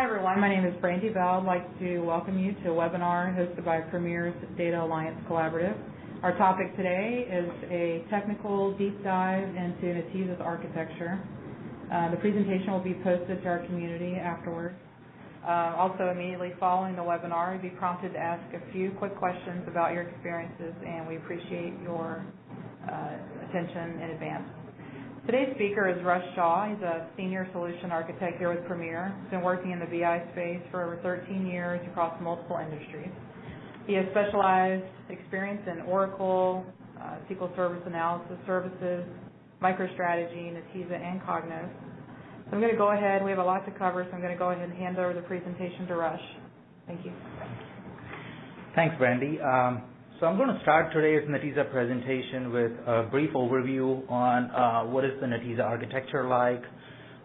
Hi everyone, my name is Brandy Bell. I'd like to welcome you to a webinar hosted by Premier's Data Alliance Collaborative. Our topic today is a technical deep dive into Netezza's architecture. The presentation will be posted to our community afterwards. Also, immediately following the webinar, you'll be prompted to ask a few quick questions about your experiences, and we appreciate your attention in advance. Today's speaker is Russ Shaw. He's a senior solution architect here with Premier. He's been working in the BI space for over 13 years across multiple industries. He has specialized experience in Oracle, SQL Service Analysis Services, MicroStrategy, Netezza, and Cognos. So I'm going to go ahead. We have a lot to cover, so I'm going to go ahead and hand over the presentation to Russ. Thank you. Thanks, Brandy. So I'm going to start today's Netezza presentation with a brief overview on what is the Netezza architecture like,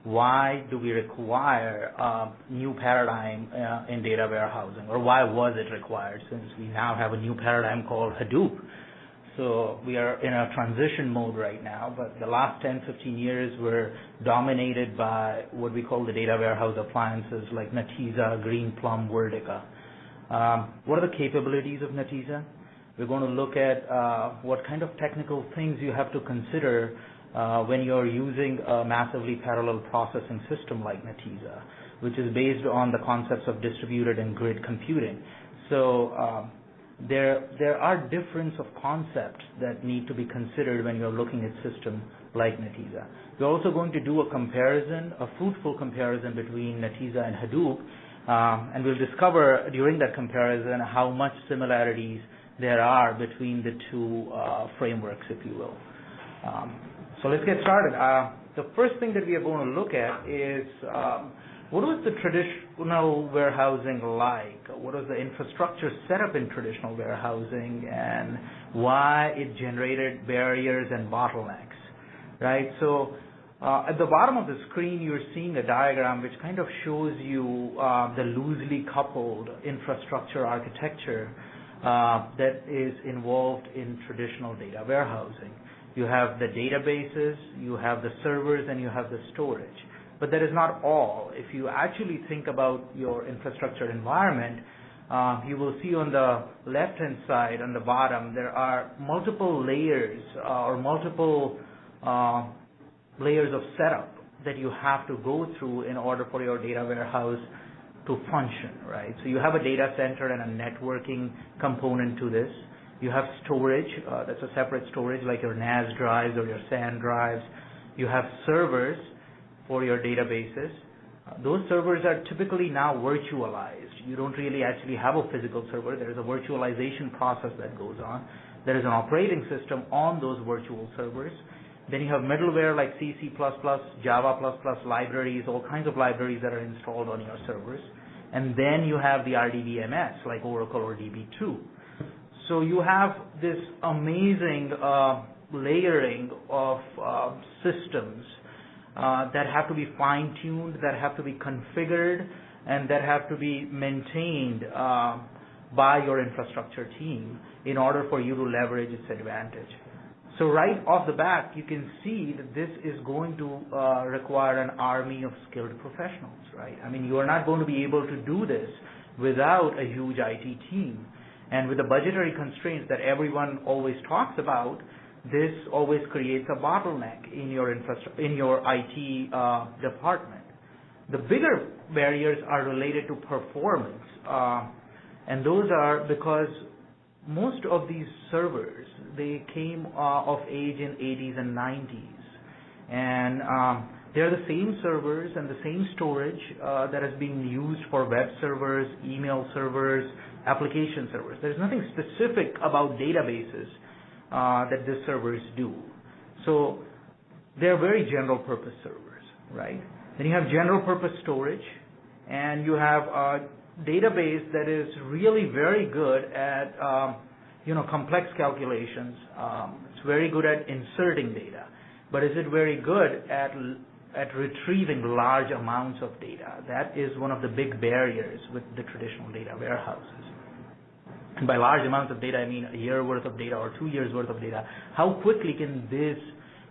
why do we require a new paradigm in data warehousing, or why was it required, since we now have a new paradigm called Hadoop. So we are in a transition mode right now, but the last 10, 15 years were dominated by what we call the data warehouse appliances like Netezza, Greenplum, Vertica. What are the capabilities of Netezza? We're going to look at what kind of technical things you have to consider when you're using a massively parallel processing system like Netezza, which is based on the concepts of distributed and grid computing. So there are difference of concepts that need to be considered when you're looking at systems like Netezza. We're also going to do a comparison, a fruitful comparison between Netezza and Hadoop, and we'll discover during that comparison how much similarities there are between the two frameworks, if you will. So let's get started. The first thing that we are going to look at is what was the traditional warehousing like? What was the infrastructure set up in traditional warehousing, and why it generated barriers and bottlenecks, right? So at the bottom of the screen, you're seeing a diagram which kind of shows you the loosely coupled infrastructure architecture that is involved in traditional data warehousing. You have the databases, you have the servers, and you have the storage. But that is not all. If you actually think about your infrastructure environment, you will see on the left-hand side, on the bottom, there are multiple layers or multiple layers of setup that you have to go through in order for your data warehouse to function, right? So you have a data center and a networking component to this. You have storage, that's a separate storage like your NAS drives or your SAN drives. You have servers for your databases. Those servers are typically now virtualized. You don't really actually have a physical server. There is a virtualization process that goes on. There is an operating system on those virtual servers. Then you have middleware like C, C++, Java++ libraries, all kinds of libraries that are installed on your servers. And then you have the RDBMS like Oracle or DB2. So you have this amazing layering of systems that have to be fine-tuned, that have to be configured, and that have to be maintained by your infrastructure team in order for you to leverage its advantage. So right off the bat, you can see that this is going to require an army of skilled professionals, right? I mean, you are not going to be able to do this without a huge IT team. And with the budgetary constraints that everyone always talks about, this always creates a bottleneck in your IT department. The bigger barriers are related to performance, and those are because most of these servers, they came of age in 80s and 90s, and they're the same servers and the same storage that is being used for web servers, email servers, application servers. There's nothing specific about databases that these servers do. So they're very general purpose servers, right? Then you have general purpose storage, and you have a database that is really very good at complex calculations. It's very good at inserting data, but is it very good at retrieving large amounts of data? That is one of the big barriers with the traditional data warehouses. And by large amounts of data, I mean a year worth of data or 2 years worth of data. How quickly can this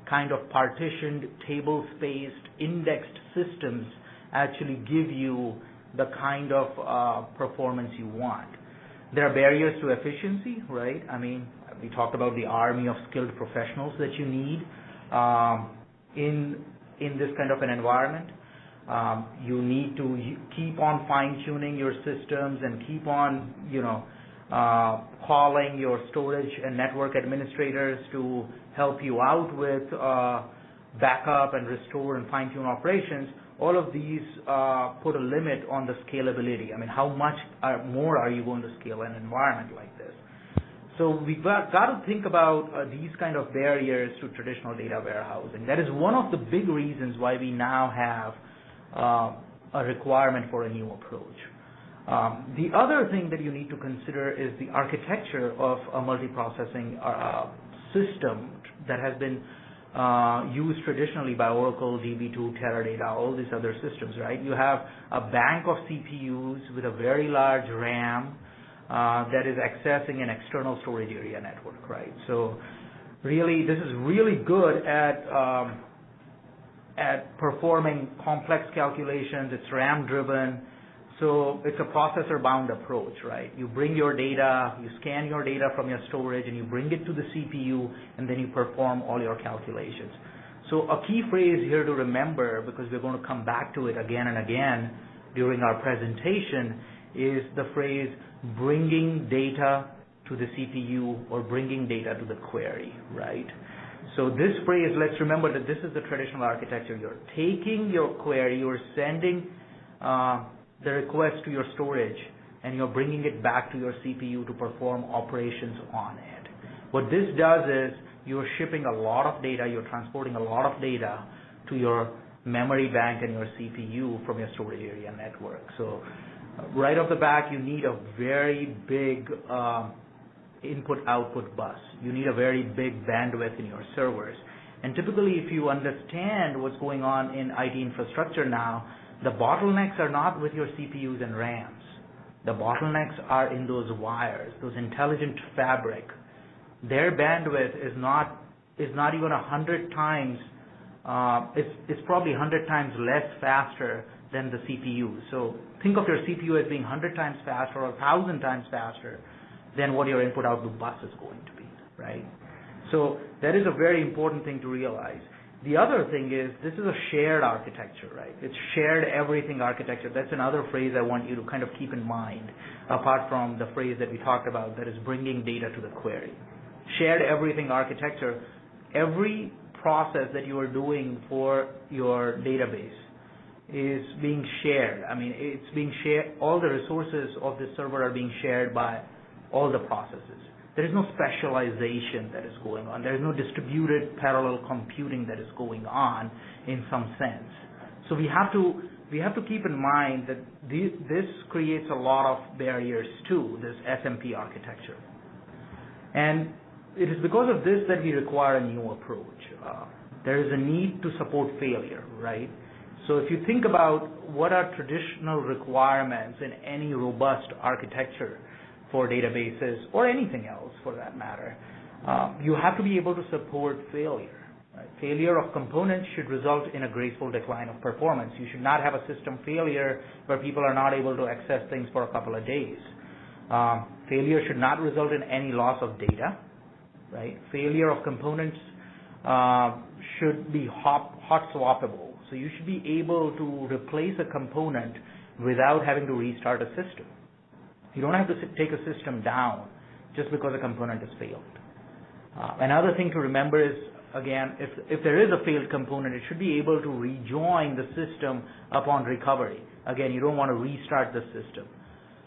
kind of partitioned, table-spaced, indexed systems actually give you the kind of performance you want. There are barriers to efficiency, right? I mean, we talked about the army of skilled professionals that you need in this kind of an environment. You need to keep on fine-tuning your systems and keep on, calling your storage and network administrators to help you out with backup and restore and fine-tune operations. All of these put a limit on the scalability. I mean, how much more are you going to scale an environment like this? So we've got to think about these kind of barriers to traditional data warehousing. That is one of the big reasons why we now have a requirement for a new approach. The other thing that you need to consider is the architecture of a multiprocessing system that has been used traditionally by Oracle, DB2, Teradata, all these other systems, right? You have a bank of CPUs with a very large RAM that is accessing an external storage area network, right? So really, this is really good at performing complex calculations. It's RAM driven. So it's a processor-bound approach, right? You bring your data, you scan your data from your storage, and you bring it to the CPU, and then you perform all your calculations. So a key phrase here to remember, because we're going to come back to it again and again during our presentation, is the phrase bringing data to the CPU or bringing data to the query, right? So this phrase, let's remember that this is the traditional architecture. You're taking your query, you're sending the request to your storage, and you're bringing it back to your CPU to perform operations on it. What this does is you're shipping a lot of data, you're transporting a lot of data to your memory bank and your CPU from your storage area network. So right off the bat, you need a very big input-output bus. You need a very big bandwidth in your servers. And typically, if you understand what's going on in IT infrastructure now, the bottlenecks are not with your CPUs and RAMs. The bottlenecks are in those wires, those intelligent fabric. Their bandwidth is not even 100 times. It's probably 100 times less faster than the CPU. So think of your CPU as being 100 times faster or 1,000 times faster than what your input-output bus is going to be, right? So that is a very important thing to realize. The other thing is this is a shared architecture, right? It's shared everything architecture. That's another phrase I want you to kind of keep in mind, apart from the phrase that we talked about, that is bringing data to the query. Shared everything architecture. Every process that you are doing for your database is being shared. I mean, it's being shared. All the resources of the server are being shared by all the processes. There is no specialization that is going on. There is no distributed parallel computing that is going on in some sense. So we have to keep in mind that this creates a lot of barriers too, this SMP architecture. And it is because of this that we require a new approach. There is a need to support failure, right? So if you think about what are traditional requirements in any robust architecture for databases or anything else for that matter, you have to be able to support failure. Right? Failure of components should result in a graceful decline of performance. You should not have a system failure where people are not able to access things for a couple of days. Failure should not result in any loss of data. Right? Failure of components should be hot swappable. So you should be able to replace a component without having to restart a system. You don't have to take a system down just because a component has failed. Another thing to remember is, again, if there is a failed component, it should be able to rejoin the system upon recovery. Again, you don't want to restart the system.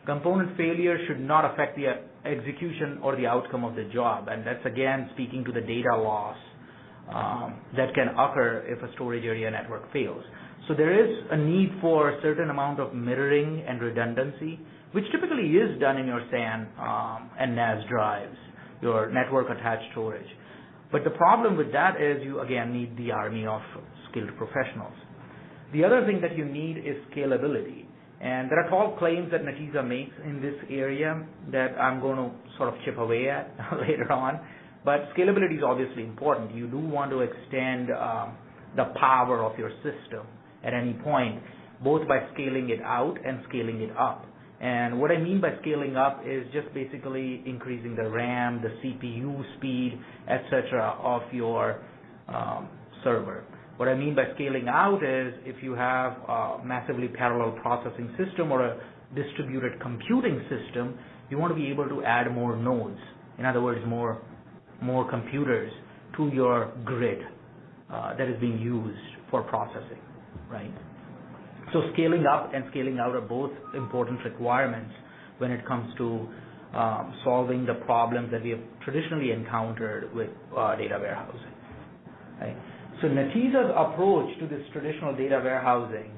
Component failure should not affect the execution or the outcome of the job, and that's again speaking to the data loss that can occur if a storage area network fails. So there is a need for a certain amount of mirroring and redundancy, which typically is done in your SAN and NAS drives, your network attached storage. But the problem with that is you again need the army of skilled professionals. The other thing that you need is scalability. And there are 12 claims that Netezza makes in this area that I'm going to sort of chip away at later on. But scalability is obviously important. You do want to extend the power of your system at any point. both by scaling it out and scaling it up. And what I mean by scaling up is just basically increasing the RAM, the CPU speed, etc. of your server. What I mean by scaling out is if you have a massively parallel processing system or a distributed computing system, you want to be able to add more nodes. In other words, more computers to your grid that is being used for processing, right? So scaling up and scaling out are both important requirements when it comes to solving the problems that we have traditionally encountered with data warehousing, right? So Netezza's approach to this traditional data warehousing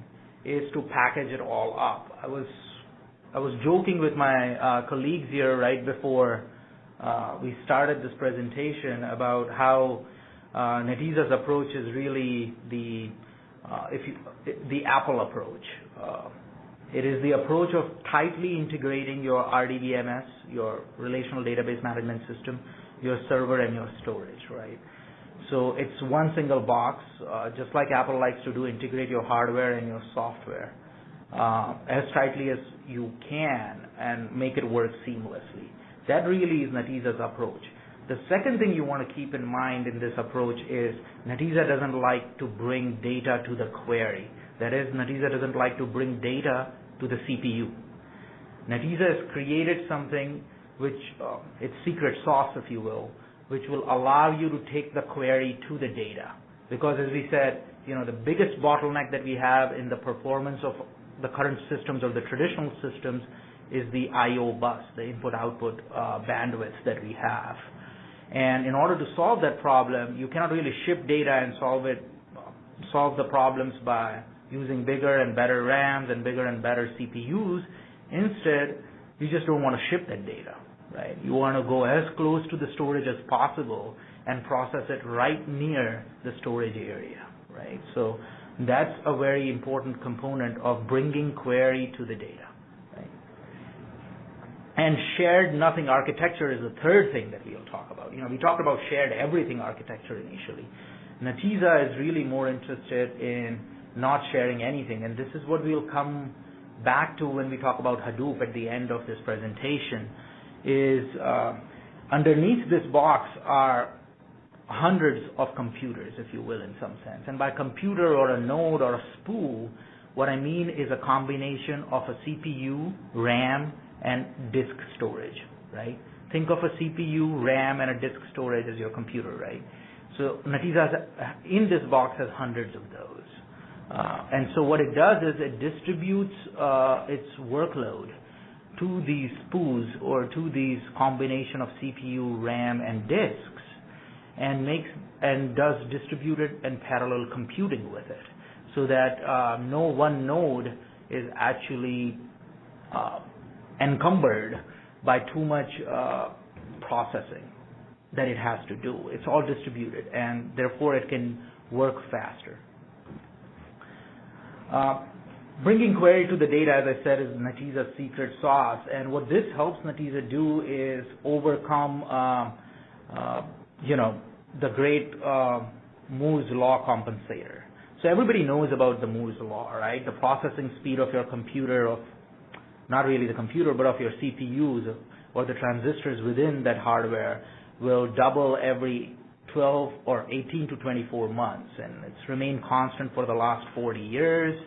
is to package it all up. I was joking with my colleagues here right before we started this presentation about how Netezza's approach is really the Apple approach. It is the approach of tightly integrating your RDBMS, your relational database management system, your server, and your storage, right? So it's one single box, just like Apple likes to do, integrate your hardware and your software as tightly as you can and make it work seamlessly. That really is Netezza's approach. The second thing you want to keep in mind in this approach is Netezza doesn't like to bring data to the query. That is, Netezza doesn't like to bring data to the CPU. Netezza has created something which, it's secret sauce, if you will, which will allow you to take the query to the data. Because as we said, the biggest bottleneck that we have in the performance of the current systems or the traditional systems is the I/O bus, the input-output bandwidth that we have. And in order to solve that problem, you cannot really ship data and solve the problems by using bigger and better RAMs and bigger and better CPUs. Instead, you just don't want to ship that data, right? You want to go as close to the storage as possible and process it right near the storage area, right? So that's a very important component of bringing query to the data. And shared nothing architecture is the third thing that we'll talk about. We talked about shared everything architecture initially. Netezza is really more interested in not sharing anything, and this is what we'll come back to when we talk about Hadoop at the end of this presentation, is underneath this box are hundreds of computers, if you will, in some sense. And by computer or a node or a spool, what I mean is a combination of a CPU, RAM, and disk storage, right? Think of a CPU, RAM, and a disk storage as your computer, right? So Netezza in this box has hundreds of those. And so what it does is it distributes its workload to these spools or to these combination of CPU, RAM, and disks, and does distributed and parallel computing with it, so that no one node is actually encumbered by too much processing that it has to do. It's all distributed, and therefore it can work faster. Bringing query to the data, as I said, is Netezza's secret sauce, and what this helps Netezza do is overcome, the great Moore's law compensator. So everybody knows about the Moore's law, right? The processing speed of your computer, not really the computer, but of your CPUs or the transistors within that hardware will double every 12 or 18 to 24 months, and it's remained constant for the last 40 years.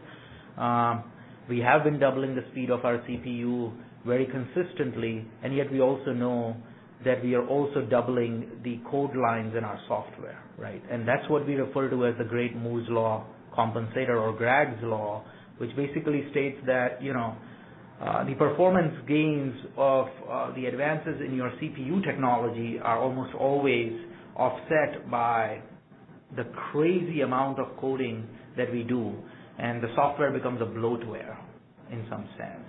We have been doubling the speed of our CPU very consistently, and yet we also know that we are also doubling the code lines in our software, right? And that's what we refer to as the great Moore's law compensator, or Gregg's law, which basically states that, the performance gains of the advances in your CPU technology are almost always offset by the crazy amount of coding that we do, and the software becomes a bloatware in some sense.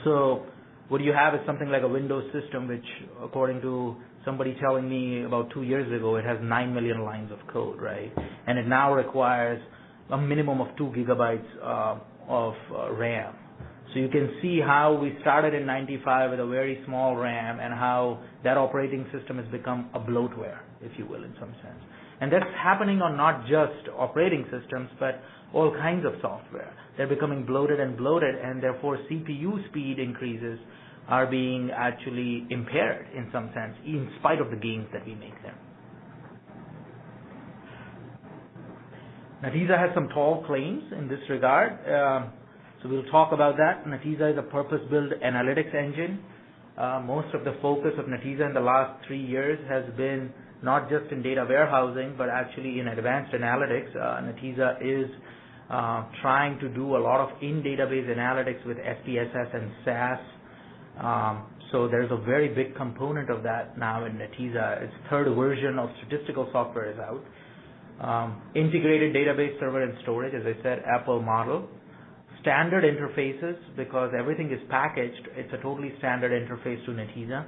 So what you have is something like a Windows system, which, according to somebody telling me about 2 years ago, it has 9 million lines of code, right? And it now requires a minimum of 2 gigabytes of RAM. So you can see how we started in 95 with a very small RAM, and how that operating system has become a bloatware, if you will, in some sense. And that's happening on not just operating systems, but all kinds of software. They're becoming bloated, and therefore CPU speed increases are being actually impaired in some sense, in spite of the gains that we make there. Netezza has some tall claims in this regard, so we'll talk about that. Netezza is a purpose-built analytics engine. Most of the focus of Netezza in the last 3 years has been not just in data warehousing, but actually in advanced analytics. Netezza is trying to do a lot of in-database analytics with SPSS and SAS. So there's a very big component of that now in Netezza. Its third version of statistical software is out. Integrated database server and storage, as I said, Apple model. Standard interfaces, because everything is packaged, it's a totally standard interface to Netezza.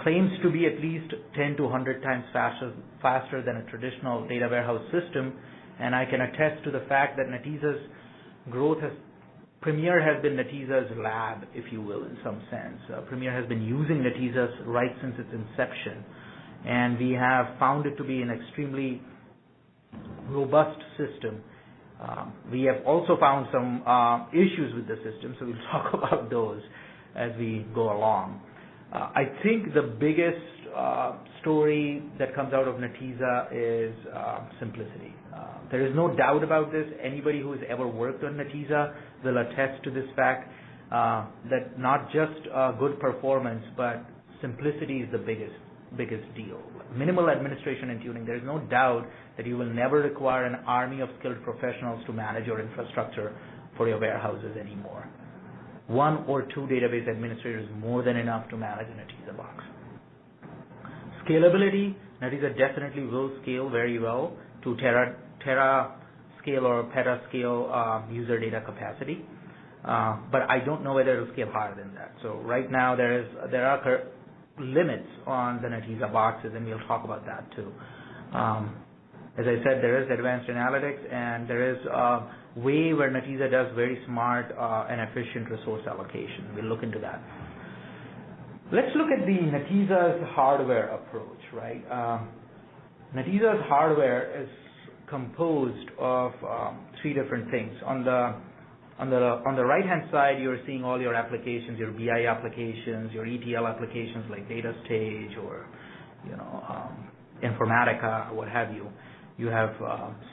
Claims to be at least 10 to 100 times faster than a traditional data warehouse system, and I can attest to the fact that Netezza's growth Premier has been Netezza's lab, if you will, in some sense. Premier has been using Netezza right since its inception, and we have found it to be an extremely robust system. We have also found some issues with the system, so we'll talk about those as we go along. I think the biggest story that comes out of Netezza is simplicity. There is no doubt about this. Anybody who has ever worked on Netezza will attest to this fact, that not just good performance, but simplicity is the biggest deal. Minimal administration and tuning. There is no doubt that you will never require an army of skilled professionals to manage your infrastructure for your warehouses anymore. 1 or 2 database administrators is more than enough to manage a Netezza box. Scalability, Netezza definitely will scale very well to tera scale or peta scale user data capacity, but I don't know whether it will scale higher than that. So right now there are limits on the Netezza boxes, and we'll talk about that too. As I said, there is advanced analytics, and there is a way where Netezza does very smart and efficient resource allocation. We'll look into that. Let's look at the Netezza's hardware approach, right? Netezza's hardware is composed of 3 different things. On the right-hand side, you're seeing all your applications, your BI applications, your ETL applications like DataStage or, Informatica, what have you. You have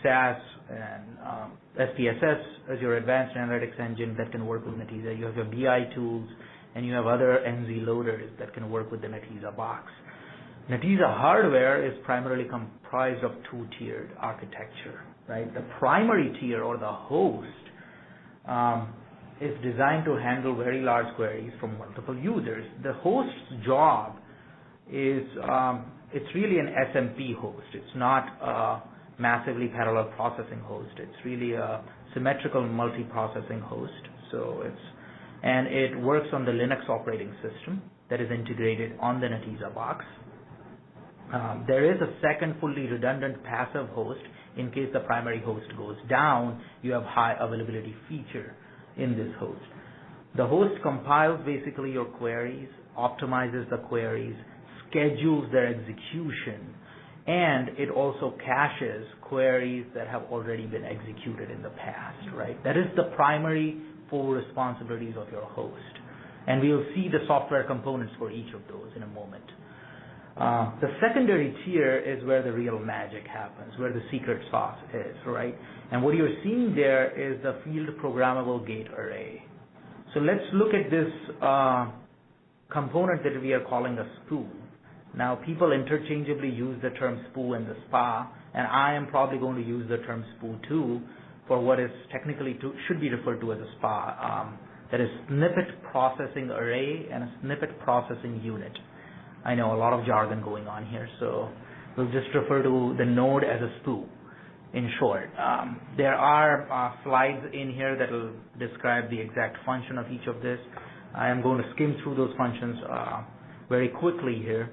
SAS and SPSS as your advanced analytics engine that can work with Netezza. You have your BI tools, and you have other NZ loaders that can work with the Netezza box. Netezza hardware is primarily comprised of 2-tiered architecture, right? The primary tier, or the host, is designed to handle very large queries from multiple users. The host's job is, it's really an SMP host. It's not a massively parallel processing host. It's really a symmetrical multi-processing host. And it works on the Linux operating system that is integrated on the Netezza box. There is a second fully redundant passive host in case the primary host goes down. You have high availability feature in this host. The host compiles basically your queries, optimizes the queries, schedules their execution, and it also caches queries that have already been executed in the past, right? That is the primary 4 responsibilities of your host. And we'll see the software components for each of those in a moment. The secondary tier is where the real magic happens, where the secret sauce is, right? And what you're seeing there is the field programmable gate array. So let's look at this component that we are calling a SPU. Now, people interchangeably use the term SPU and the SPA, and I am probably going to use the term SPU too for what is technically should be referred to as a SPA. That is snippet processing array and a snippet processing unit. I know a lot of jargon going on here, so we'll just refer to the node as a SPU in short. There are slides in here that will describe the exact function of each of this. I am going to skim through those functions very quickly here.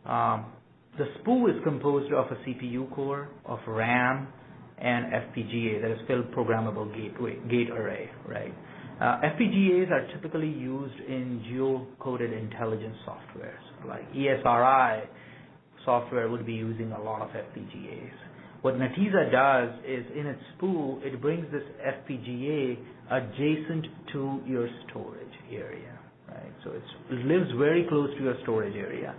The SPU is composed of a CPU core, of RAM, and FPGA, that is field programmable gate array, right? FPGAs are typically used in geo-coded intelligence softwares like ESRI, software would be using a lot of FPGAs. What Netezza does is in its spool, it brings this FPGA adjacent to your storage area, right? So it lives very close to your storage area.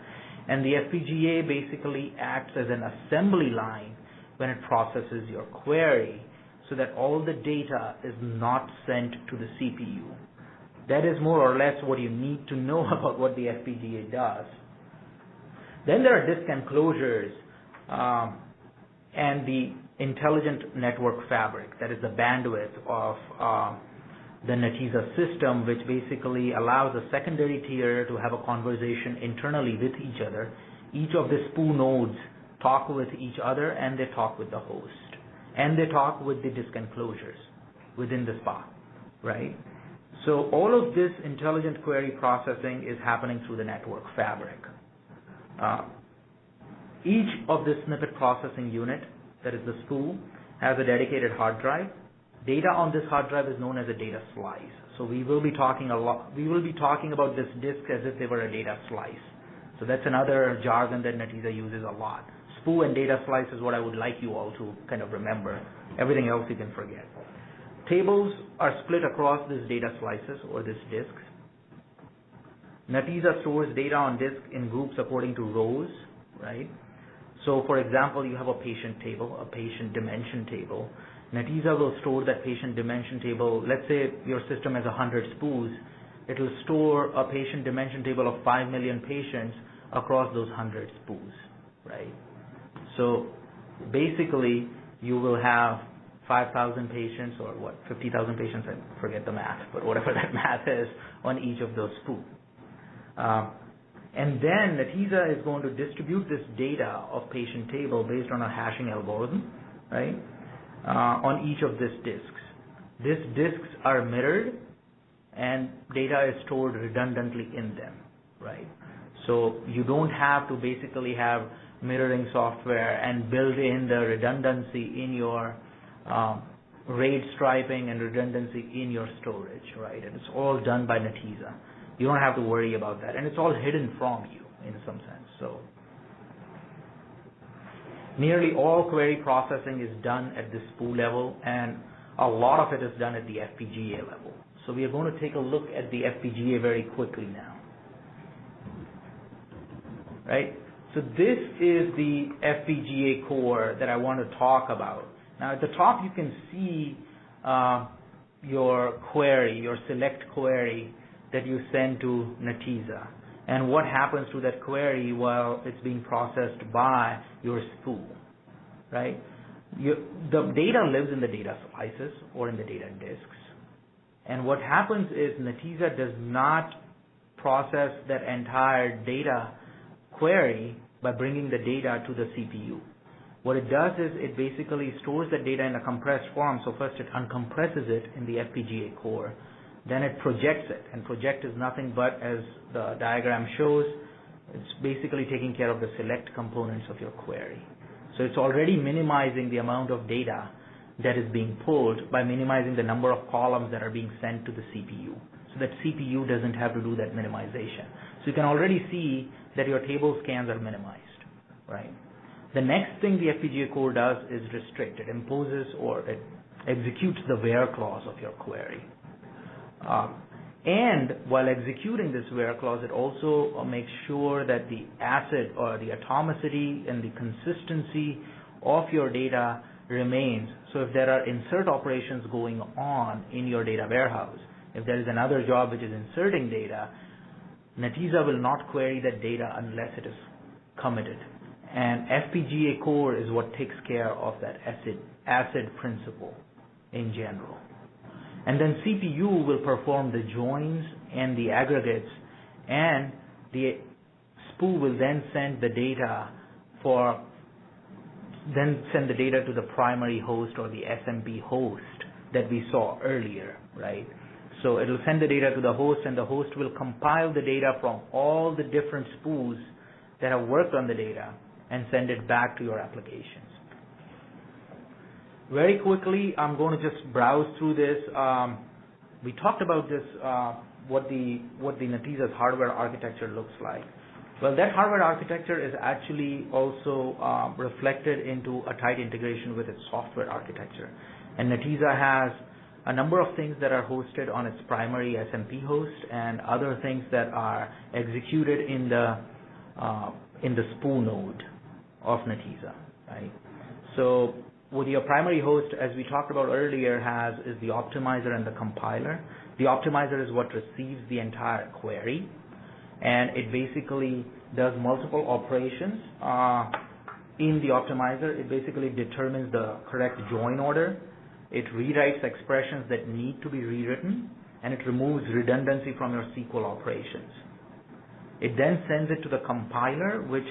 And the FPGA basically acts as an assembly line when it processes your query so that all the data is not sent to the CPU. That is more or less what you need to know about what the FPGA does. Then there are disk enclosures and the intelligent network fabric, that is the bandwidth of the Netezza system, which basically allows a secondary tier to have a conversation internally with each other. Each of the spool nodes talk with each other, and they talk with the host, and they talk with the disk enclosures within the SPA, right? So all of this intelligent query processing is happening through the network fabric. Each of the snippet processing unit, that is the spool, has a dedicated hard drive. Data on this hard drive is known as a data slice. So we will be talking about this disk as if they were a data slice. So that's another jargon that Netezza uses a lot. Spool and data slice is what I would like you all to kind of remember. Everything else you can forget. Tables are split across these data slices or these disks. Netezza stores data on disk in groups according to rows, right? So for example, you have a patient table, a patient dimension table. Netezza will store that patient dimension table. Let's say your system has 100 spools. It will store a patient dimension table of 5 million patients across those 100 spools, right? So basically, you will have 5,000 patients or 50,000 patients, I forget the math, but whatever that math is, on each of those spools. And then Netezza is going to distribute this data of patient table based on a hashing algorithm, right, on each of these disks. These disks are mirrored and data is stored redundantly in them, right? So you don't have to basically have mirroring software and build in the redundancy in your RAID striping and redundancy in your storage, right? And it's all done by Netezza. You don't have to worry about that. And it's all hidden from you in some sense. So nearly all query processing is done at the spool level, and a lot of it is done at the FPGA level. So we are going to take a look at the FPGA very quickly now. Right? So this is the FPGA core that I want to talk about. Now at the top you can see your query, your select query that you send to Netezza, and what happens to that query while it's being processed by your spool, right? The data lives in the data slices or in the data disks, and what happens is Netezza does not process that entire data query by bringing the data to the CPU. What it does is it basically stores the data in a compressed form. So first it uncompresses it in the FPGA core, then it projects it, and project is nothing but, as the diagram shows, it's basically taking care of the select components of your query. So it's already minimizing the amount of data that is being pulled by minimizing the number of columns that are being sent to the CPU, so that CPU doesn't have to do that minimization. So you can already see that your table scans are minimized, right? The next thing the FPGA core does is restrict. It imposes or it executes the where clause of your query. And while executing this where clause, it also makes sure that the ACID or the atomicity and the consistency of your data remains. So if there are insert operations going on in your data warehouse, if there is another job which is inserting data, Netezza will not query that data unless it is committed. And FPGA core is what takes care of that ACID principle in general. And then CPU will perform the joins and the aggregates, and the spool will then send the data to the primary host or the SMP host that we saw earlier, right? So it will send the data to the host, and the host will compile the data from all the different spools that have worked on the data and send it back to your applications. Very quickly, I'm going to just browse through this. We talked about this, what the Netezza's hardware architecture looks like. Well, that hardware architecture is actually also reflected into a tight integration with its software architecture. And Netezza has a number of things that are hosted on its primary SMP host and other things that are executed in the SPU node of Netezza, right? So what your primary host, as we talked about earlier, is the optimizer and the compiler. The optimizer is what receives the entire query, and it basically does multiple operations in the optimizer. It basically determines the correct join order. It rewrites expressions that need to be rewritten, and it removes redundancy from your SQL operations. It then sends it to the compiler, which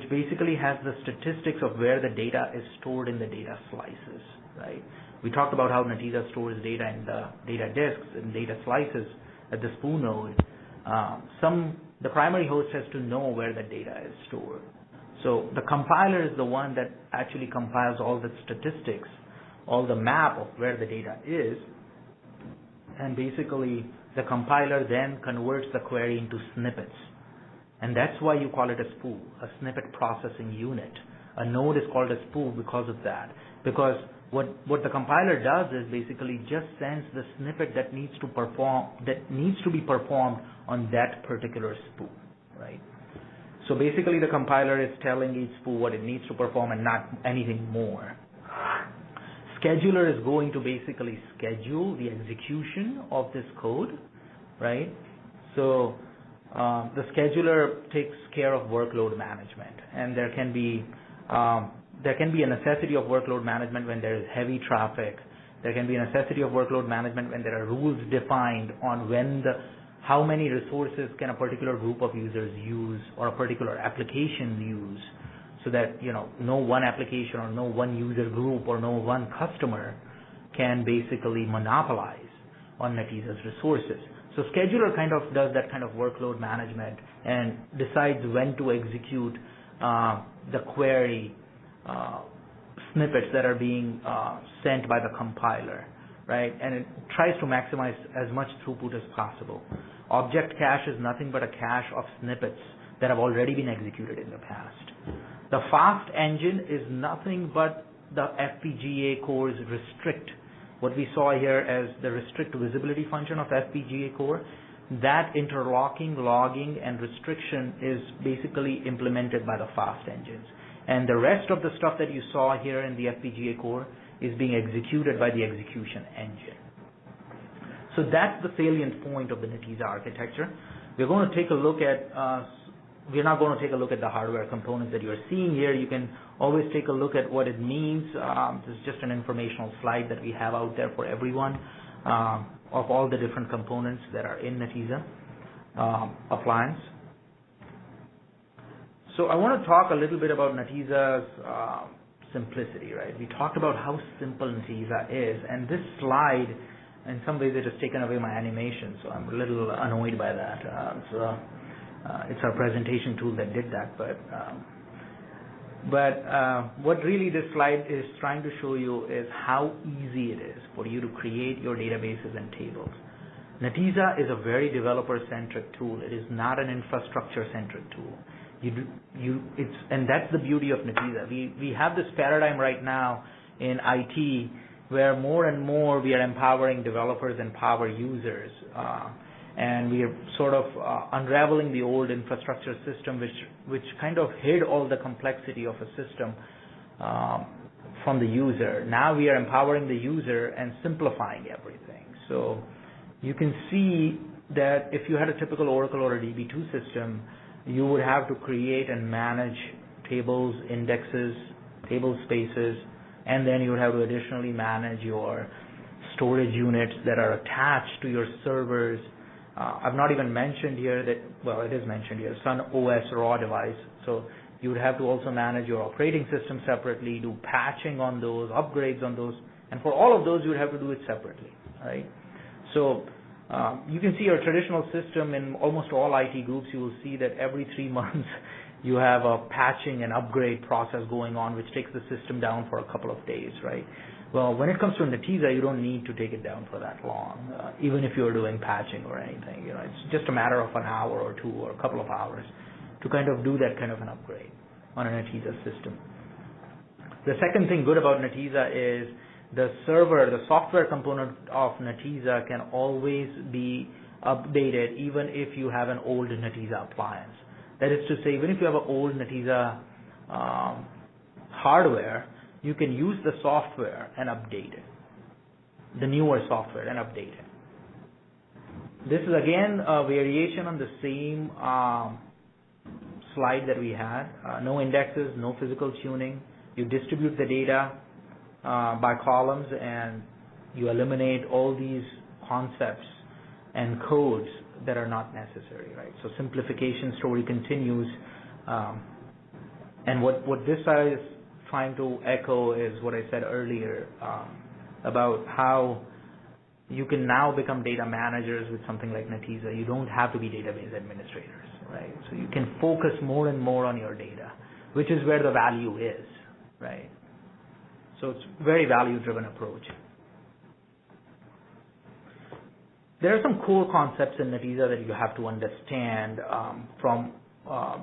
basically has the statistics of where the data is stored in the data slices, right? We talked about how Netezza stores data in the data disks and data slices at the SPU node. The primary host has to know where the data is stored. So the compiler is the one that actually compiles all the statistics, all the map of where the data is, and basically the compiler then converts the query into snippets. And that's why you call it a SPU, a snippet processing unit. A node is called a SPU because of that. Because what the compiler does is basically just sends the snippet that needs to be performed on that particular SPU, right? So basically the compiler is telling each SPU what it needs to perform and not anything more. Scheduler is going to basically schedule the execution of this code, right? So the scheduler takes care of workload management, and there can be a necessity of workload management when there is heavy traffic. There can be a necessity of workload management when there are rules defined on how many resources can a particular group of users use or a particular application use, so that no one application or no one user group or no one customer can basically monopolize on Netezza's resources. So scheduler kind of does that kind of workload management and decides when to execute the query snippets that are being sent by the compiler, right? And it tries to maximize as much throughput as possible. Object cache is nothing but a cache of snippets that have already been executed in the past. The fast engine is nothing but the FPGA core's restrict. What we saw here as the restrict visibility function of FPGA core, that interlocking, logging, and restriction is basically implemented by the fast engines. And the rest of the stuff that you saw here in the FPGA core is being executed by the execution engine. So that's the salient point of the Netezza architecture. We're going to take a look at we're not going to take a look at the hardware components that you're seeing here. You can always take a look at what it means. This is just an informational slide that we have out there for everyone of all the different components that are in Netezza appliance. So I want to talk a little bit about Netezza's simplicity, right? We talked about how simple Netezza is, and this slide, in some ways, it has taken away my animation, so I'm a little annoyed by that. It's our presentation tool that did that, but what really this slide is trying to show you is how easy it is for you to create your databases and tables. Netezza is a very developer-centric tool. It is not an infrastructure-centric tool. And that's the beauty of Netezza. We have this paradigm right now in IT where more and more we are empowering developers and power users. And we are sort of unraveling the old infrastructure system, which kind of hid all the complexity of a system from the user. Now we are empowering the user and simplifying everything. So you can see that if you had a typical Oracle or a DB2 system, you would have to create and manage tables, indexes, table spaces, and then you would have to additionally manage your storage units that are attached to your servers. I've not even mentioned here that, well, it is mentioned here, Sun OS raw device. So you would have to also manage your operating system separately, do patching on those, upgrades on those, and for all of those you would have to do it separately, right? So you can see your traditional system in almost all IT groups. You will see that every 3 months you have a patching and upgrade process going on, which takes the system down for a couple of days, right? Well, when it comes to Netezza, you don't need to take it down for that long, even if you're doing patching or anything. It's just a matter of an hour or two or a couple of hours to kind of do that kind of an upgrade on a Netezza system. The second thing good about Netezza is the software component of Netezza can always be updated even if you have an old Netezza appliance. That is to say, even if you have an old Netezza hardware, you can use the software and update it, the newer software, and update it. This is again a variation on the same slide that we had. No indexes, no physical tuning. You distribute the data by columns, and you eliminate all these concepts and codes that are not necessary, right? So simplification story continues. And what this is trying to echo is what I said earlier about how you can now become data managers with something like Netezza. You don't have to be database administrators, right? So you can focus more and more on your data, which is where the value is, right? So it's a very value-driven approach. There are some core concepts in Netezza that you have to understand from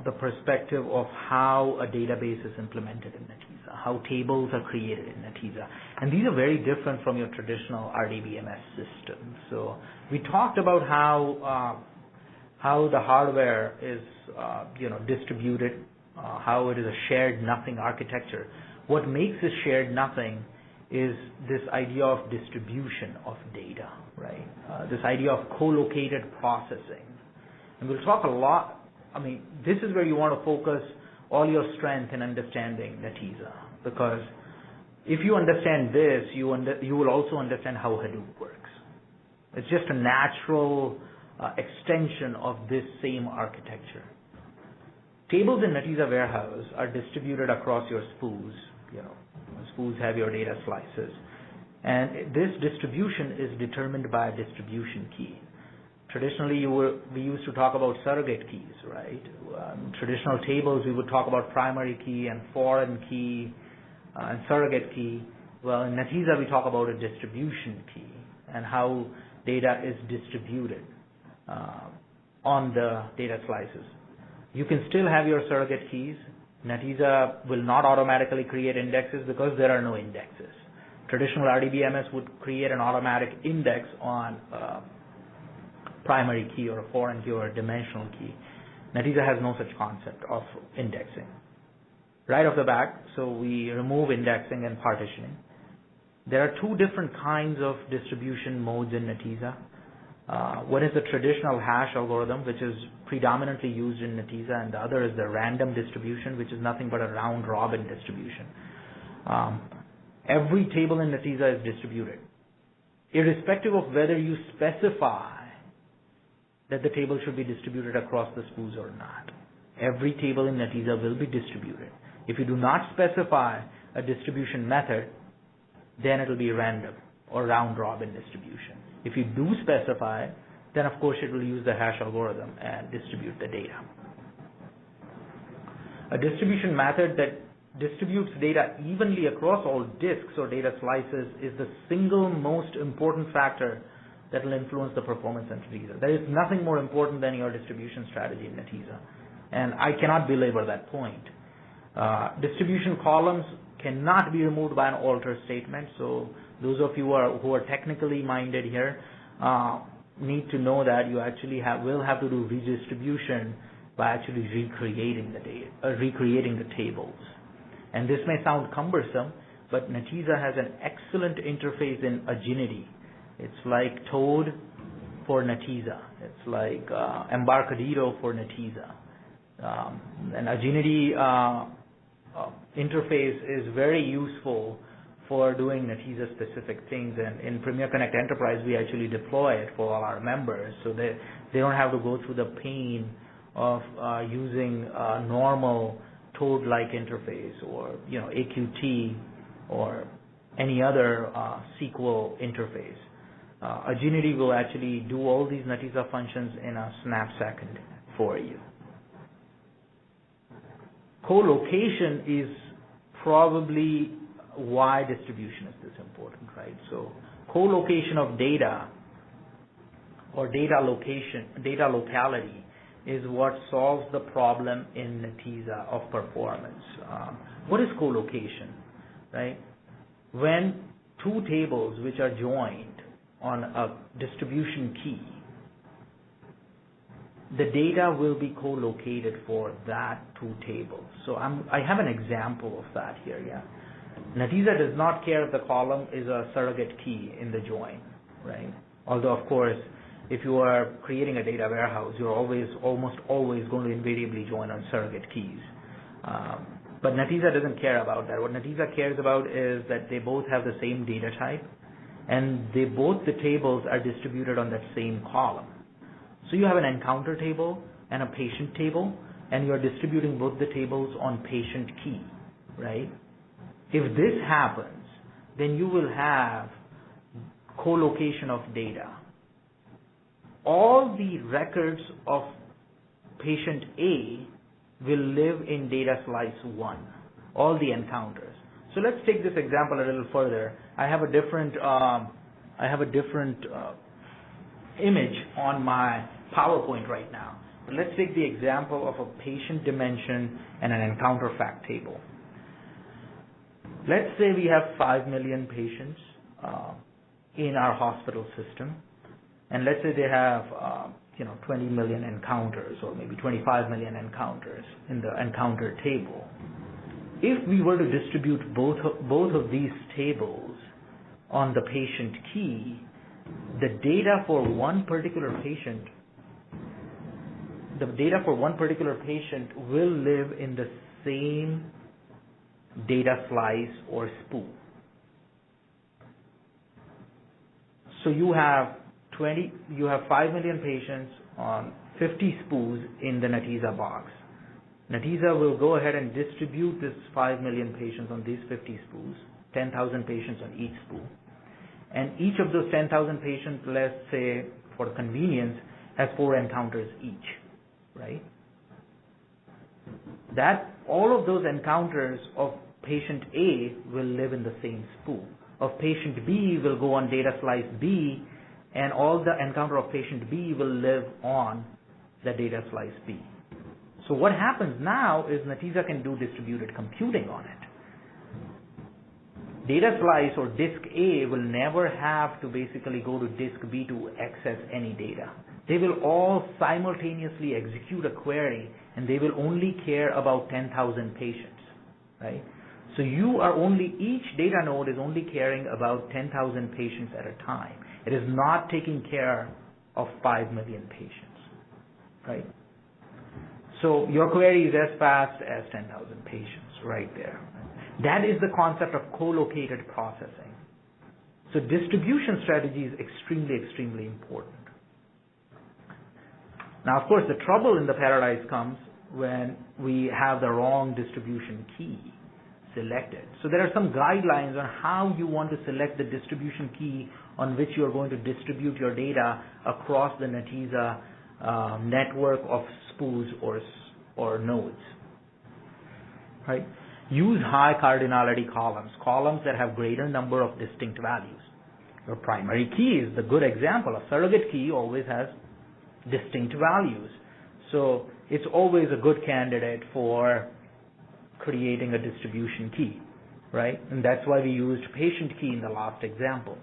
the perspective of how a database is implemented in Netezza, how tables are created in Netezza. And these are very different from your traditional RDBMS system. So we talked about how the hardware is distributed, how it is a shared nothing architecture. What makes a shared nothing is this idea of distribution of data, right? This idea of co-located processing. And we'll talk a lot. I mean, this is where you want to focus all your strength in understanding Netezza, because if you understand this, you will also understand how Hadoop works. It's just a natural extension of this same architecture. Tables in Netezza Warehouse are distributed across your spoos. Spoos have your data slices, and this distribution is determined by a distribution key. Traditionally, we used to talk about surrogate keys, right? Traditional tables, we would talk about primary key and foreign key and surrogate key. Well, in Netezza, we talk about a distribution key and how data is distributed on the data slices. You can still have your surrogate keys. Netezza will not automatically create indexes because there are no indexes. Traditional RDBMS would create an automatic index on primary key or a foreign key or a dimensional key. Netezza has no such concept of indexing. Right off the bat, so we remove indexing and partitioning. There are two different kinds of distribution modes in Netezza. One is the traditional hash algorithm, which is predominantly used in Netezza, and the other is the random distribution, which is nothing but a round-robin distribution. Every table in Netezza is distributed, irrespective of whether you specify that the table should be distributed across the spoos or not. Every table in Netezza will be distributed. If you do not specify a distribution method, then it will be random or round-robin distribution. If you do specify, then of course it will use the hash algorithm and distribute the data. A distribution method that distributes data evenly across all disks or data slices is the single most important factor that will influence the performance in Netezza. There is nothing more important than your distribution strategy in Netezza, and I cannot belabor that point. Distribution columns cannot be removed by an alter statement, so those of you who are technically minded here need to know that you actually will have to do redistribution by actually recreating the tables. And this may sound cumbersome, but Netezza has an excellent interface in Genie. It's like Toad for Netezza. It's like Embarcadero for Netezza. And a Genie interface is very useful for doing Netezza specific things, and in Premier Connect Enterprise we actually deploy it for all our members, so they don't have to go through the pain of using a normal Toad-like interface or AQT or any other SQL interface. A Genie will actually do all these Netezza functions in a snap second for you. Co-location is probably why distribution is this important, right? So co-location of data or data locality is what solves the problem in Netezza of performance. What is co-location, right? When two tables which are joined on a distribution key, the data will be co-located for that two tables. So I have an example of that here, yeah. Netezza does not care if the column is a surrogate key in the join, right? Although, of course, if you are creating a data warehouse, you're almost always going to invariably join on surrogate keys. But Netezza doesn't care about that. What Netezza cares about is that they both have the same data type, and both the tables are distributed on that same column. So you have an encounter table and a patient table, and you're distributing both the tables on patient key, right? If this happens, then you will have co-location of data. All the records of patient A will live in data slice 1, all the encounters. So let's take this example a little further. I have a different image on my PowerPoint right now. But let's take the example of a patient dimension and an encounter fact table. Let's say we have 5 million patients in our hospital system, and let's say they have 20 million encounters, or maybe 25 million encounters in the encounter table. If we were to distribute both of these tables on the patient key, the data for one particular patient will live in the same data slice or spool. So you have 5 million patients on 50 spools in the Netezza box. Netezza will go ahead and distribute this 5 million patients on these 50 spools, 10,000 patients on each spool. And each of those 10,000 patients, let's say for convenience, has 4 encounters each, right? All of those encounters of patient A will live in the same spool. Of patient B will go on data slice B, and all the encounter of patient B will live on the data slice B. So what happens now is Netezza can do distributed computing on it. Data slice or disk A will never have to basically go to disk B to access any data. They will all simultaneously execute a query, and they will only care about 10,000 patients, right? So each data node is only caring about 10,000 patients at a time. It is not taking care of 5 million patients, right? So your query is as fast as 10,000 patients right there. That is the concept of co-located processing. So distribution strategy is extremely, extremely important. Now, of course, the trouble in the paradise comes when we have the wrong distribution key selected. So there are some guidelines on how you want to select the distribution key on which you are going to distribute your data across the Netezza network of spools or nodes, right? Use high cardinality columns that have greater number of distinct values. Your primary key is the good example. A surrogate key always has distinct values. So it's always a good candidate for creating a distribution key, right? And that's why we used patient key in the last example.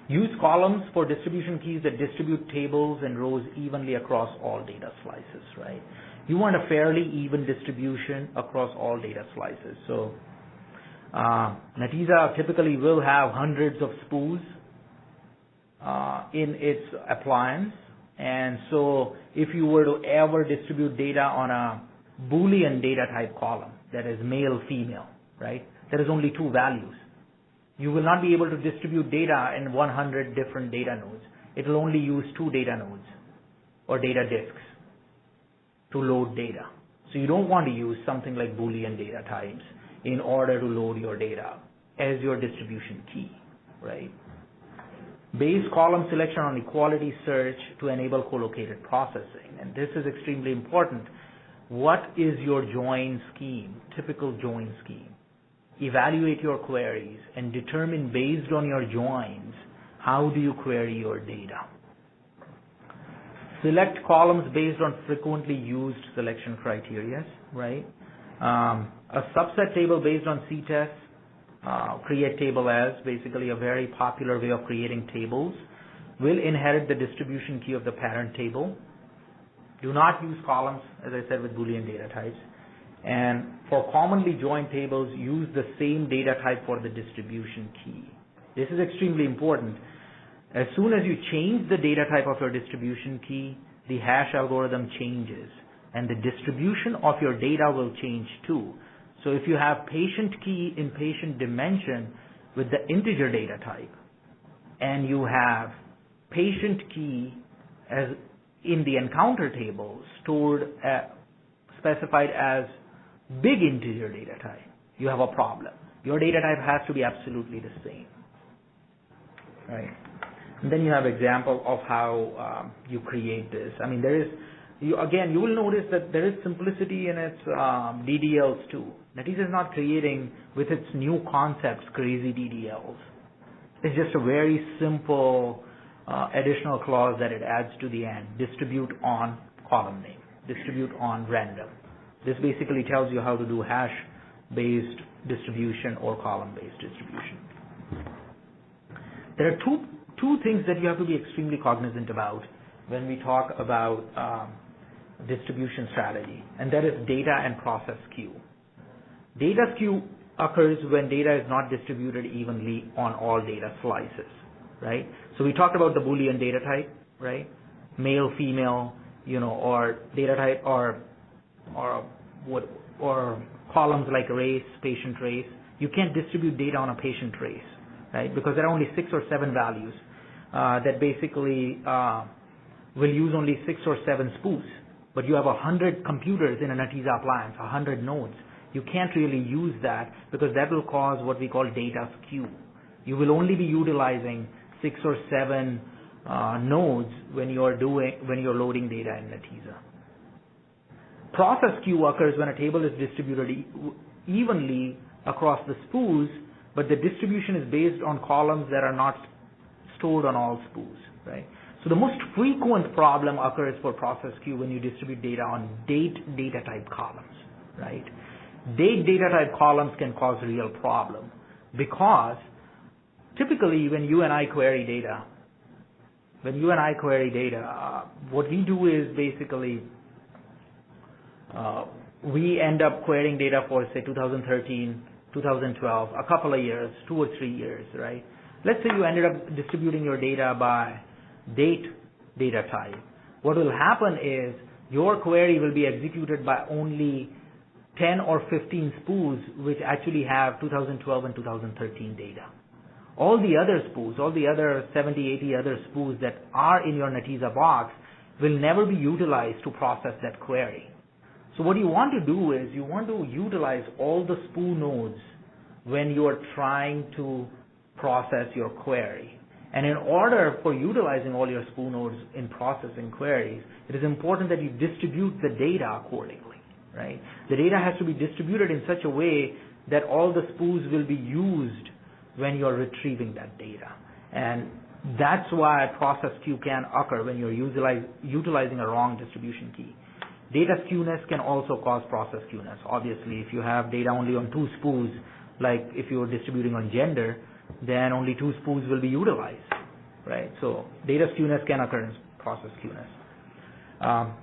Use columns for distribution keys that distribute tables and rows evenly across all data slices, right? You want a fairly even distribution across all data slices. So Netezza typically will have hundreds of spools in its appliance. And so if you were to ever distribute data on a Boolean data type column, that is male, female, right? There is only 2 values. You will not be able to distribute data in 100 different data nodes. It will only use 2 data nodes or data disks to load data. So you don't want to use something like Boolean data types in order to load your data as your distribution key, right? Base column selection on equality search to enable co-located processing. And this is extremely important. What is your join scheme, typical join scheme? evaluate your queries, and determine based on your joins, how do you query your data. Select columns based on frequently used selection criteria, right? A subset table based on CTES, create table as, basically a very popular way of creating tables, will inherit the distribution key of the parent table. Do not use columns, as I said, with Boolean data types. And for commonly joined tables, use the same data type for the distribution key. This is extremely important. As soon as you change the data type of your distribution key, the hash algorithm changes, and the distribution of your data will change too. So if you have patient key in patient dimension with the integer data type, and you have patient key as in the encounter table stored specified as big integer data type, you have a problem. Your data type has to be absolutely the same, right? And then you have example of how you create this. I mean, there is, you will notice that there is simplicity in its DDLs too. Netezza is not creating with its new concepts crazy DDLs. It's just a very simple additional clause that it adds to the end. Distribute on column name. Distribute on random. This basically tells you how to do hash-based distribution or column-based distribution. There are two things that you have to be extremely cognizant about when we talk about distribution strategy, and that is data and process skew. Data skew occurs when data is not distributed evenly on all data slices, right? So we talked about the Boolean data type, right? Male, female, or data type, or columns like race, patient race. You can't distribute data on a patient race, right? Because there are only 6 or 7 values that basically will use only 6 or 7 spoofs. But you have 100 computers in a Netezza appliance, 100 nodes. You can't really use that because that will cause what we call data skew. You will only be utilizing 6 or 7 nodes when you're loading data in Netezza. Process skew occurs when a table is distributed evenly across the spoos, but the distribution is based on columns that are not stored on all spoos, right? So the most frequent problem occurs for process skew when you distribute data on date data type columns, right? Date data type columns can cause real problem because typically when you and I query data, what we do is basically we end up querying data for say 2013, 2012, a couple of years, 2 or 3 years, right? Let's say you ended up distributing your data by date data type. What will happen is your query will be executed by only 10 or 15 spoos which actually have 2012 and 2013 data. All the other spoos, all the other 70, 80 other spoos that are in your Netezza box will never be utilized to process that query. So what you want to do is you want to utilize all the spoo nodes when you are trying to process your query. And in order for utilizing all your spoo nodes in processing queries, it is important that you distribute the data accordingly, right? The data has to be distributed in such a way that all the spoos will be used when you're retrieving that data. And that's why process skew can occur when you're utilizing a wrong distribution key. Data skewness can also cause process skewness. Obviously, if you have data only on 2 spoos, like if you're distributing on gender, then only 2 spoos will be utilized, right? So data skewness can occur in process skewness.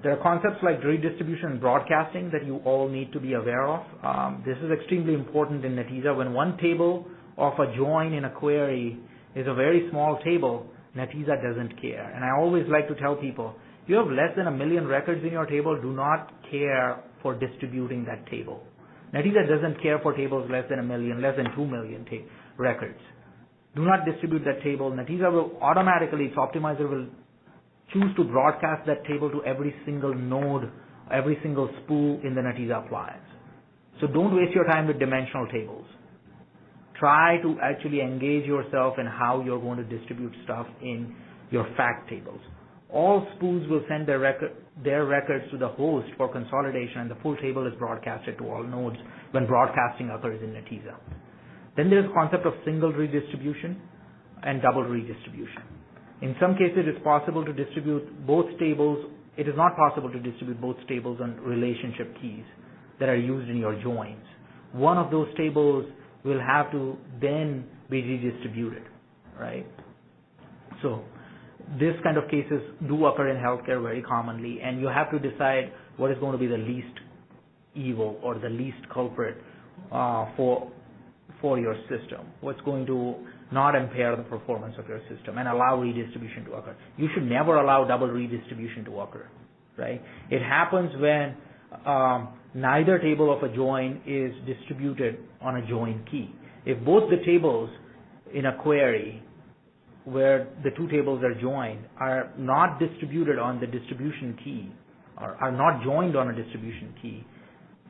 There are concepts like redistribution and broadcasting that you all need to be aware of. This is extremely important in Netezza. When one table of a join in a query is a very small table, Netezza doesn't care. And I always like to tell people, you have less than 1 million records in your table, do not care for distributing that table. Netezza doesn't care for tables less than 1 million, less than 2 million records. Do not distribute that table. Netezza will automatically, its optimizer will choose to broadcast that table to every single node, every single spoo in the Netezza appliance. So don't waste your time with dimensional tables. Try to actually engage yourself in how you're going to distribute stuff in your fact tables. All spoos will send their records to the host for consolidation, and the full table is broadcasted to all nodes when broadcasting occurs in Netezza. Then there's the concept of single redistribution and double redistribution. In some cases, it's possible to distribute both tables. It is not possible to distribute both tables on relationship keys that are used in your joins. One of those tables will have to then be redistributed, right? So this kind of cases do occur in healthcare very commonly, and you have to decide what is going to be the least evil or the least culprit for your system, what's going to not impair the performance of your system and allow redistribution to occur. You should never allow double redistribution to occur, right? It happens when neither table of a join is distributed on a join key. If both the tables in a query where the two tables are joined are not distributed on the distribution key or are not joined on a distribution key,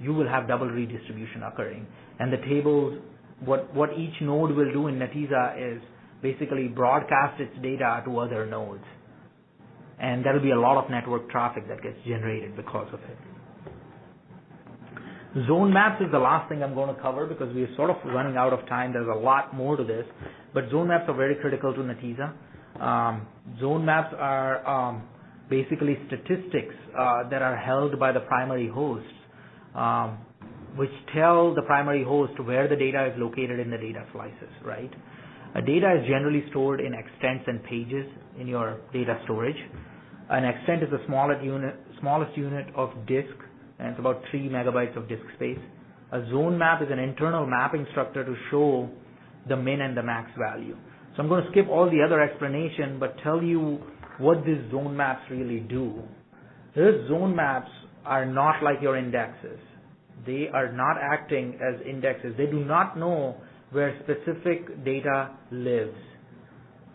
you will have double redistribution occurring. And the tables, what each node will do in Netezza is basically broadcast its data to other nodes. And there will be a lot of network traffic that gets generated because of it. Zone maps is the last thing I'm going to cover because we're sort of running out of time. There's a lot more to this, but zone maps are very critical to Netezza. Zone maps are basically statistics that are held by the primary hosts, which tell the primary host where the data is located in the data slices, right? Data is generally stored in extents and pages in your data storage. An extent is the smallest unit of disk, and it's about 3 megabytes of disk space. A zone map is an internal mapping structure to show the min and the max value. So I'm going to skip all the other explanation, but tell you what these zone maps really do. These zone maps are not like your indexes. They are not acting as indexes. They do not know where specific data lives.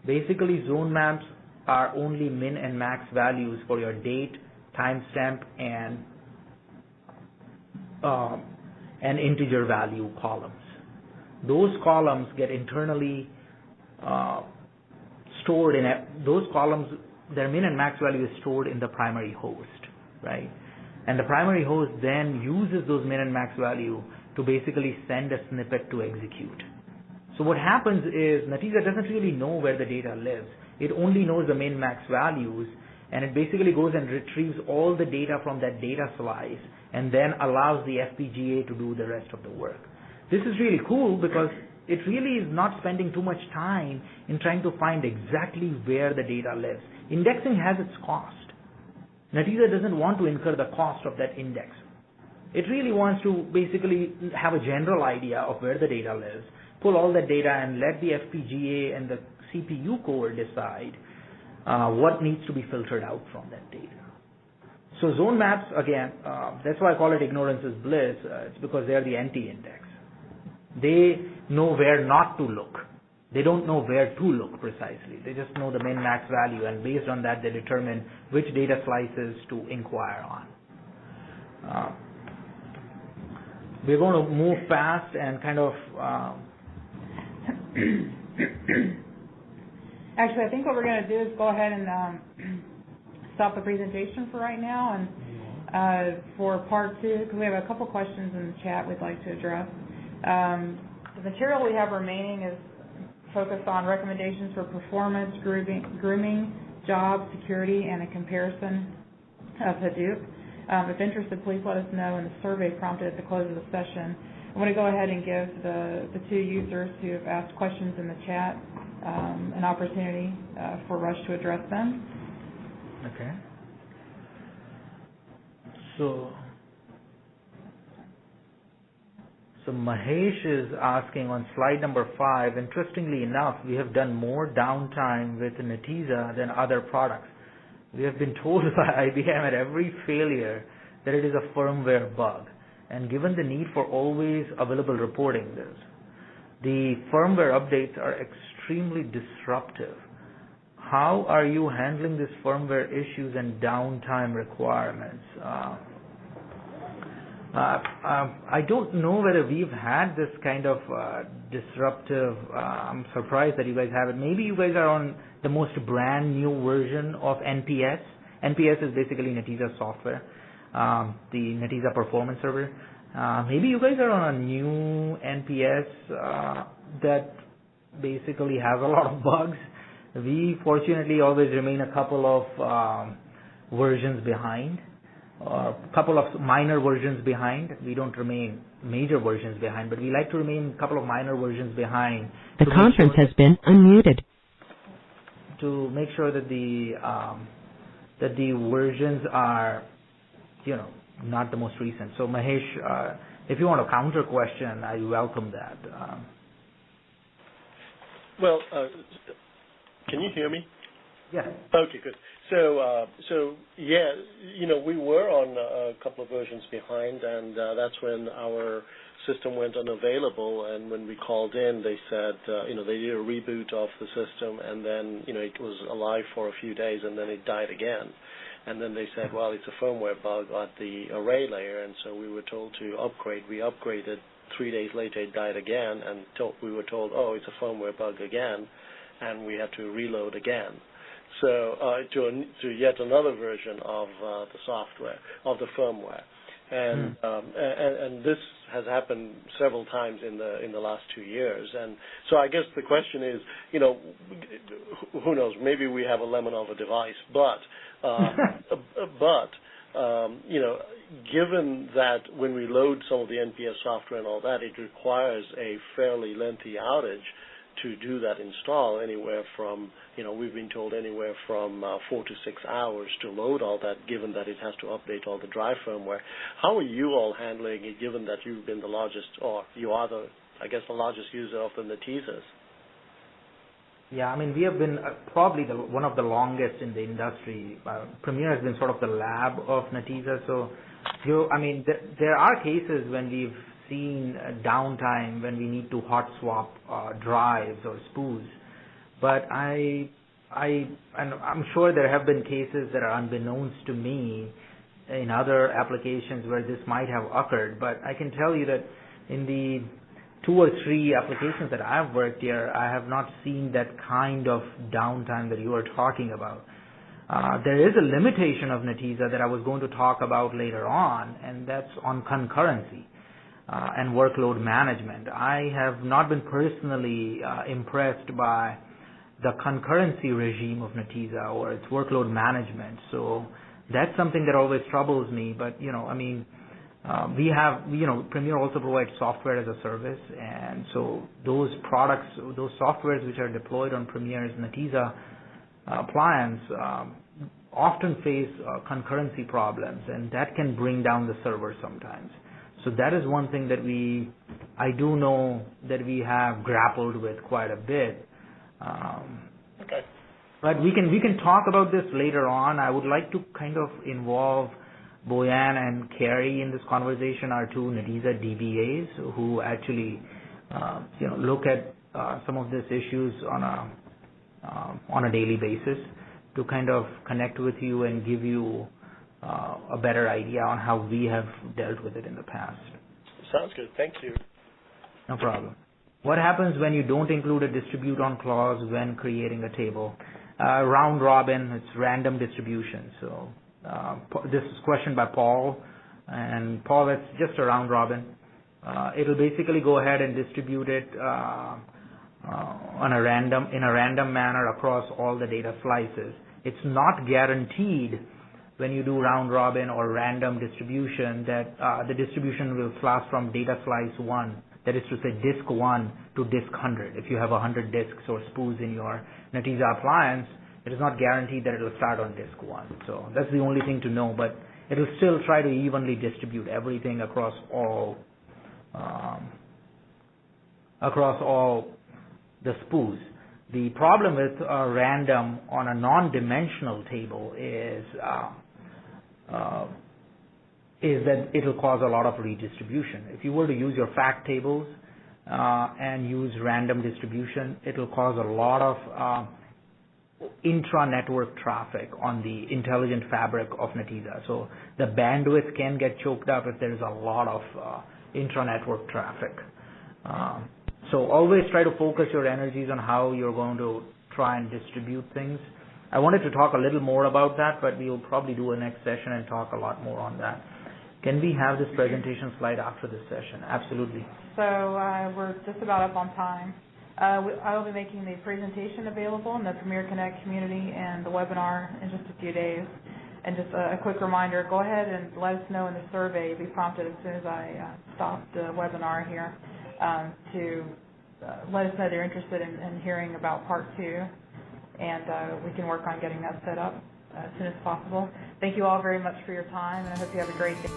Basically, zone maps are only min and max values for your date, timestamp, and integer value columns. Those columns get internally stored in those columns. Their min and max value is stored in the primary host, right? And the primary host then uses those min and max value to basically send a snippet to execute. So what happens is Netezza doesn't really know where the data lives. It only knows the min max values, and it basically goes and retrieves all the data from that data slice and then allows the FPGA to do the rest of the work. This is really cool because it really is not spending too much time in trying to find exactly where the data lives. Indexing has its cost. Netezza doesn't want to incur the cost of that index. It really wants to basically have a general idea of where the data lives, pull all that data and let the FPGA and the CPU core decide what needs to be filtered out from that data. So zone maps, again, that's why I call it ignorance is bliss. It's because they are the anti-index. They know where not to look. They don't know where to look precisely. They just know the min-max value, and based on that, they determine which data slices to inquire on. We're going to move fast and kind of... Actually, I think what we're going to do is go ahead and stop the presentation for right now, and for part two, because we have a couple questions in the chat we'd like to address. The material we have remaining is focused on recommendations for performance, grooming, job, security, and a comparison of Hadoop. If interested, please let us know in the survey prompted at the close of the session. I want to go ahead and give the two users who have asked questions in the chat an opportunity for Rush to address them. Okay. So Mahesh is asking on slide number 5, interestingly enough, we have done more downtime with Netezza than other products. We have been told by IBM at every failure that it is a firmware bug. And given the need for always available reporting this, the firmware updates are extremely disruptive. How are you handling these firmware issues and downtime requirements? I don't know whether we've had this kind of disruptive, I'm surprised that you guys have it. Maybe you guys are on the most brand new version of NPS. NPS is basically Netezza software, the Netezza performance server. Maybe you guys are on a new NPS that basically has a lot of bugs. We fortunately always remain a couple of versions behind, a couple of minor versions behind. We don't remain major versions behind, but we like to remain a couple of minor versions behind. The conference has been unmuted. To make sure that the versions are, not the most recent. So Mahesh, if you want a counter question, I welcome that. Well, can you hear me? Yeah. Okay, good. So yeah, we were on a couple of versions behind, and that's when our system went unavailable. And when we called in, they said, they did a reboot of the system, and then, it was alive for a few days, and then it died again. And then they said, well, it's a firmware bug at the array layer, and so we were told to upgrade. We upgraded. 3 days later, it died again, and we were told, oh, it's a firmware bug again, and we had to reload again. So to yet another version of the software, of the firmware, and this has happened several times in the last 2 years. And so I guess the question is, who knows? Maybe we have a lemon of a device, but given that when we load some of the NPS software and all that, it requires a fairly lengthy outage to do that install, anywhere from, we've been told anywhere from 4 to 6 hours to load all that, given that it has to update all the drive firmware. How are you all handling it, given that you've been the largest, or you are the largest user of the Netezzas? Yeah, we have been probably one of the longest in the industry. Premier has been sort of the lab of Netezza. So, there are cases when we've seen downtime when we need to hot swap drives or spoos. But I'm sure there have been cases that are unbeknownst to me in other applications where this might have occurred. But I can tell you that in the 2 or 3 applications that I've worked here, I have not seen that kind of downtime that you are talking about. There is a limitation of Netezza that I was going to talk about later on, and that's on concurrency and workload management. I have not been personally impressed by the concurrency regime of Netezza or its workload management. So that's something that always troubles me. But, we have, Premier also provides software as a service, and so those products, those softwares which are deployed on Premier's Netezza appliance often face concurrency problems, and that can bring down the server sometimes. So that is one thing that I do know that we have grappled with quite a bit. Okay. But we can talk about this later on. I would like to kind of involve Boyan and Carrie in this conversation, our 2 Netezza DBAs who actually, look at some of these issues on a daily basis to kind of connect with you and give you a better idea on how we have dealt with it in the past. Sounds good. Thank you. No problem. What happens when you don't include a distribute on clause when creating a table? Round robin, it's random distribution. So this is a question by Paul. And Paul, it's just a round robin. It'll basically go ahead and distribute it in a random manner across all the data slices. It's not guaranteed when you do round robin or random distribution that the distribution will last from data slice 1, that is to say disk 1 to disk 100. If you have 100 disks or spoos in your Netezza appliance, it is not guaranteed that it will start on disk 1. So that's the only thing to know, but it will still try to evenly distribute everything across all the spoos. The problem with random on a non-dimensional table is that it will cause a lot of redistribution. If you were to use your fact tables and use random distribution, it will cause a lot of intra-network traffic on the intelligent fabric of Netezza. So the bandwidth can get choked up if there is a lot of intra-network traffic. So always try to focus your energies on how you're going to try and distribute things. I wanted to talk a little more about that, but we will probably do a next session and talk a lot more on that. Can we have this presentation slide after this session? Absolutely. So we're just about up on time. I will be making the presentation available in the Premier Connect community and the webinar in just a few days. And just a quick reminder, go ahead and let us know in the survey. You'll be prompted as soon as I stop the webinar here to let us know they're interested in hearing about Part 2. And we can work on getting that set up as soon as possible. Thank you all very much for your time, and I hope you have a great day.